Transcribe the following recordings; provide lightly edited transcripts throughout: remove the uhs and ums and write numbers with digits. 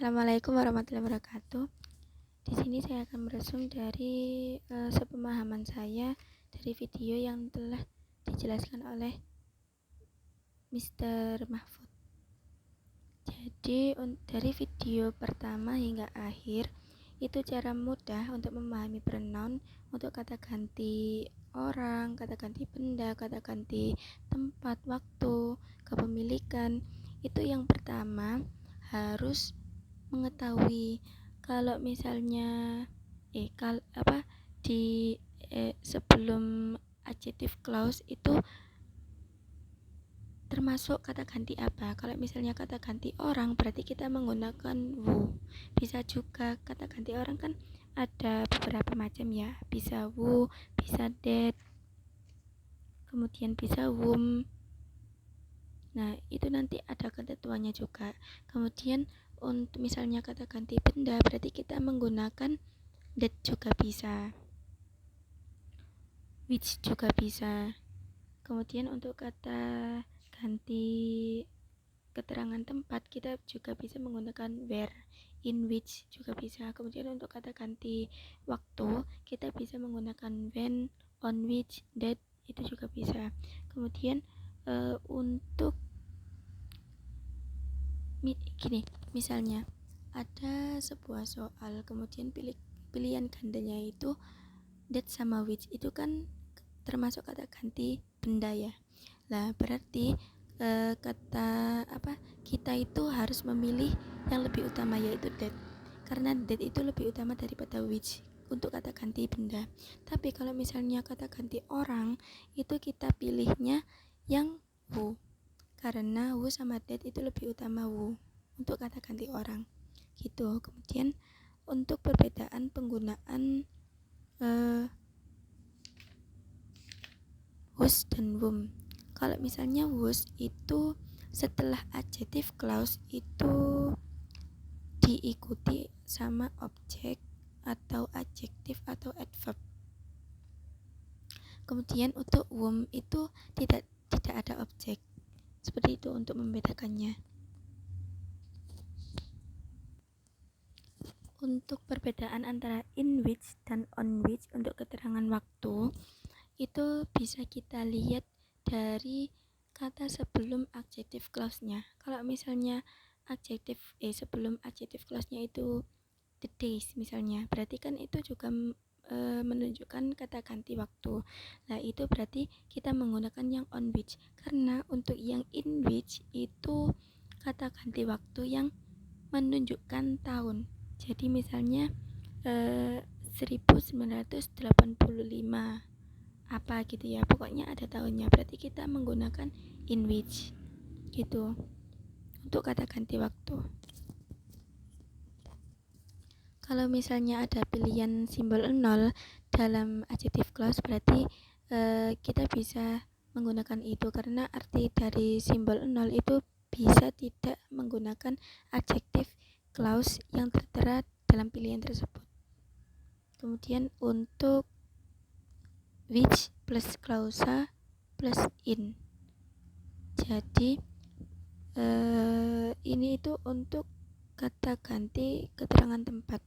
Assalamualaikum warahmatullahi wabarakatuh. Di sini saya akan meresum dari sepemahaman saya dari video yang telah dijelaskan oleh Mr. Mahfud. Jadi dari video pertama hingga akhir itu cara mudah untuk memahami pronoun untuk kata ganti orang, kata ganti benda, kata ganti tempat, waktu, kepemilikan. Itu yang pertama harus mengetahui kalau misalnya sebelum adjective clause itu termasuk kata ganti apa. Kalau misalnya kata ganti orang berarti kita menggunakan who. Bisa juga kata ganti orang kan ada beberapa macam ya, bisa who, bisa that, kemudian bisa whom. Nah itu nanti ada ketentuannya juga. Kemudian untuk misalnya kata ganti benda berarti kita menggunakan that juga bisa, which juga bisa. Kemudian untuk kata ganti keterangan tempat kita juga bisa menggunakan where, in which juga bisa. Kemudian untuk kata ganti waktu kita bisa menggunakan when, on which, that, itu juga bisa. Kemudian untuk gini, misalnya ada sebuah soal kemudian pilihan gandanya itu that sama which, itu kan termasuk kata ganti benda ya. Lah berarti kita itu harus memilih yang lebih utama yaitu that, karena that itu lebih utama daripada which untuk kata ganti benda. Tapi kalau misalnya kata ganti orang itu kita pilihnya yang who, karena who sama that itu lebih utama who untuk kata ganti orang gitu. Kemudian untuk perbedaan penggunaan whose dan whom. Kalau misalnya whose itu setelah adjective clause itu diikuti sama objek atau adjektif atau adverb. Kemudian untuk whom itu tidak ada objek. Seperti itu untuk membedakannya. Untuk perbedaan antara in which dan on which untuk keterangan waktu itu bisa kita lihat dari kata sebelum adjective clause-nya. Kalau misalnya sebelum adjective clause-nya itu the days misalnya, berarti kan itu juga menunjukkan kata ganti waktu. Nah itu berarti kita menggunakan yang on which, karena untuk yang in which itu kata ganti waktu yang menunjukkan tahun. Jadi misalnya 1985 apa gitu ya, pokoknya ada tahunnya, berarti kita menggunakan in which gitu untuk kata ganti waktu. Kalau misalnya ada pilihan simbol 0 dalam adjective clause berarti kita bisa menggunakan itu, karena arti dari simbol 0 itu bisa tidak menggunakan adjective clause yang tertera dalam pilihan tersebut. Kemudian untuk which plus klausa plus in, jadi ini itu untuk kata ganti keterangan tempat.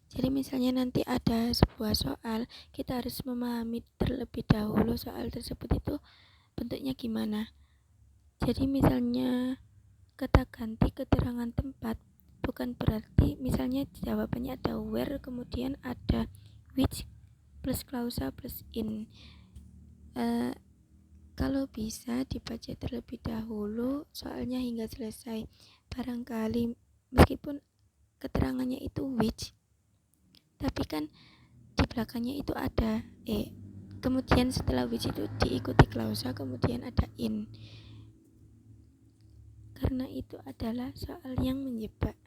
Jadi misalnya nanti ada sebuah soal, kita harus memahami terlebih dahulu soal tersebut itu bentuknya gimana. Jadi misalnya kata ganti keterangan tempat bukan berarti misalnya jawabannya ada where kemudian ada which plus klausa plus in. Kalau bisa dibaca terlebih dahulu soalnya hingga selesai. Barangkali meskipun keterangannya itu which, tapi kan di belakangnya itu ada kemudian setelah which itu diikuti klausa kemudian ada in, karena itu adalah soal yang menjebak.